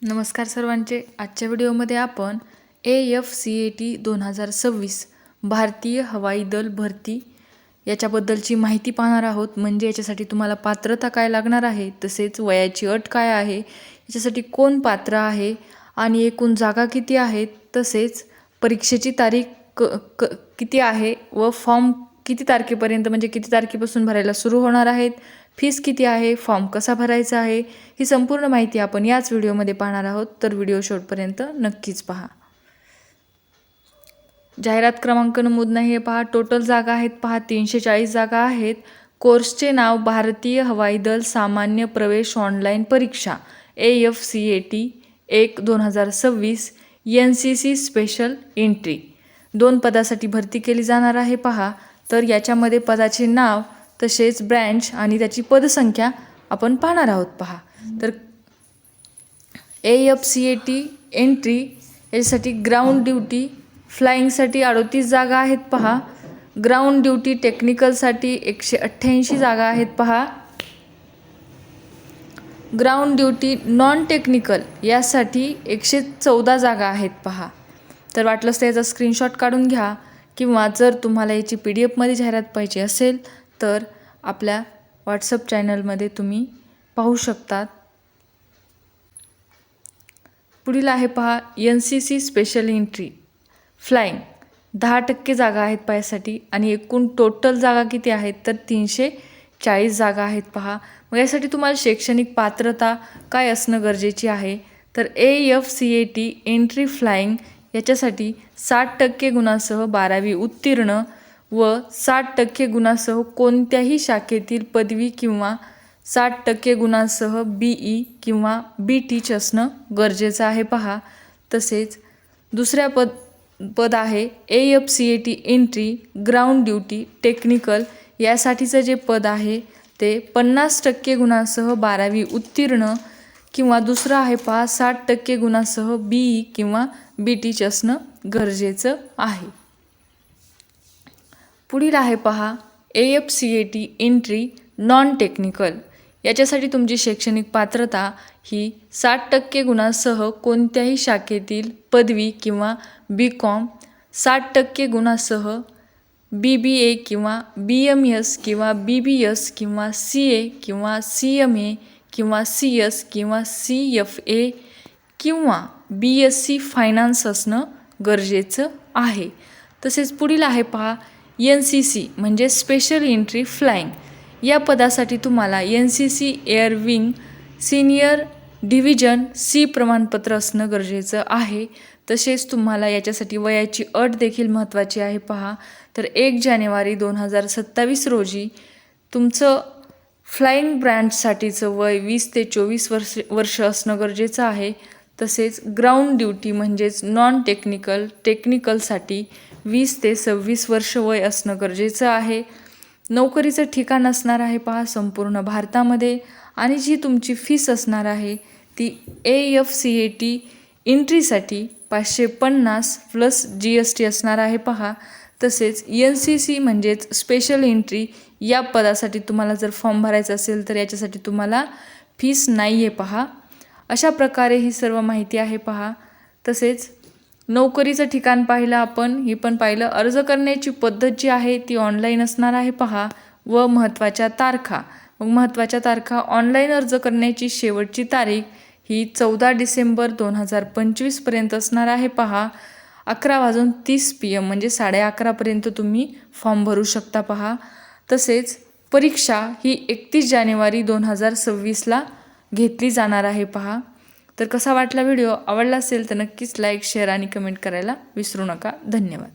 नमस्कार सर्वांचे. आजच्या व्हिडिओमध्ये आपण AFCAT 2026 भारतीय हवाई दल भरती याच्याबद्दलची माहिती पाहणार आहोत. म्हणजे याच्यासाठी तुम्हाला पात्रता काय लागणार आहे, तसेच वयाची अट काय आहे, याच्यासाठी कोण पात्र आहे आणि एकूण जागा किती आहेत, तसेच परीक्षेची तारीख किती आहे व फॉर्म किती तारखेपर्यंत म्हणजे किती तारखेपासून भरायला सुरू होणार आहेत, फीस किती आहे, फॉर्म कसा भरायचा आहे, ही संपूर्ण माहिती आपण याच व्हिडिओमध्ये पाहणार आहोत. तर व्हिडिओ शेवटपर्यंत नक्कीच पहा. जाहिरात क्रमांक नमूद नाही आहे पहा. टोटल जागा आहेत पहा 340 जागा आहेत. कोर्सचे नाव भारतीय हवाई दल सामान्य प्रवेश ऑनलाईन परीक्षा AFCAT 1-2026 NCC स्पेशल एंट्री. 2 पदासाठी भरती केली जाणार आहे पहा. तर याच्यामध्ये पदाचे नाव तसेच ब्रँच आणि त्याची पदसंख्या आपण पाहणार आहोत पहा. तर AFCAT एंट्री याच्यासाठी ग्राउंड ड्युटी फ्लाईंगसाठी 38 जागा आहेत पहा. ग्राउंड ड्युटी टेक्निकलसाठी 188 जागा आहेत पहा. ग्राउंड ड्युटी नॉन टेक्निकल यासाठी 114 जागा आहेत पहा. तर वाटलंच तर याचा स्क्रीनशॉट काढून घ्या, किंवा जर तुम्हाला याची PDF जाहिरात पाहिजे असेल तर आपल्या व्हॉट्सअप चॅनलमध्ये तुम्ही पाहू शकतात. पुढील आहे पहा NCC स्पेशल एंट्री फ्लाईंग. 10% जागा आहेत पायासाठी आणि एकूण टोटल जागा किती आहेत तर 340 जागा आहेत पहा. मग यासाठी तुम्हाला शैक्षणिक पात्रता काय असणं गरजेची आहे तर AFCAT एंट्री फ्लाईंग याच्यासाठी 60% गुणांसह 12वी उत्तीर्ण व 60% गुणांसह कोणत्याही शाखेतील पदवी किंवा 60% गुणांसह BE किंवा BTech असणं गरजेचं आहे पहा. तसेच दुसऱ्या पद आहे AFCAT entry ground duty technical. यासाठीचं जे पद आहे ते 50% गुणांसह 12वी उत्तीर्ण किंवा दुसरं आहे पहा 60% गुणांसह BE किंवा BTech असणं गरजेचं आहे. पुढील आहे पहा AFCAT एंट्री नॉन टेक्निकल. याच्यासाठी तुमची शैक्षणिक पात्रता ही 60% गुणांसह कोणत्याही शाखेतील पदवी किंवा BCom, 60% गुणांसह BBA किंवा BMS किंवा BBS किंवा CA किंवा CMA किंवा CS किंवा CFA किंवा BSc फायनान्स असणं गरजेचं आहे. तसेच पुढील आहे पहा NCC म्हणजे स्पेशल एंट्री फ्लाईंग. या पदासाठी तुम्हाला NCC air wing senior division C प्रमाणपत्र असणं गरजेचं आहे. तसेच तुम्हाला याच्यासाठी वयाची अट देखील महत्त्वाची आहे पहा. तर 1 जानेवारी 2027 रोजी तुमचं फ्लाईंग ब्रँचसाठीचं वय 20 ते 24 वर्ष असणं गरजेचं आहे. तसेच ग्राउंड ड्युटी म्हणजेच नॉन टेक्निकल टेक्निकलसाठी 20 ते 26 वर्ष वय असणं गरजेचं आहे. नोकरीचं ठिकाण असणार आहे पहा संपूर्ण भारतामध्ये, आणि जी तुमची फीस असणार आहे ती AFCAT एंट्रीसाठी 550 प्लस GST असणार आहे पहा. तसेच NCC म्हणजेच स्पेशल एंट्री या पदासाठी तुम्हाला जर फॉर्म भरायचा असेल तर याच्यासाठी तुम्हाला फीस नाही आहे पहा. अशा प्रकारे ही सर्व माहिती आहे पहा. तसेच नोकरीचं ठिकाण पाहिलं आपण, हे पण पाहिलं. अर्ज करण्याची पद्धत जी आहे ती ऑनलाईन असणार आहे पहा. व महत्त्वाच्या तारखा ऑनलाईन अर्ज करण्याची शेवटची तारीख ही 14 डिसेंबर 2025 पर्यंत असणार आहे पहा. 11:30 PM म्हणजे 11:30पर्यंत तुम्ही फॉर्म भरू शकता पहा. तसेच परीक्षा ही 31 जानेवारी 2026 घेतली जाणार आहे पहा. तर कसा वाटला व्हिडिओ? आवडला असेल तर नक्कीच लाईक, शेअर आणि कमेंट करायला विसरू नका. धन्यवाद.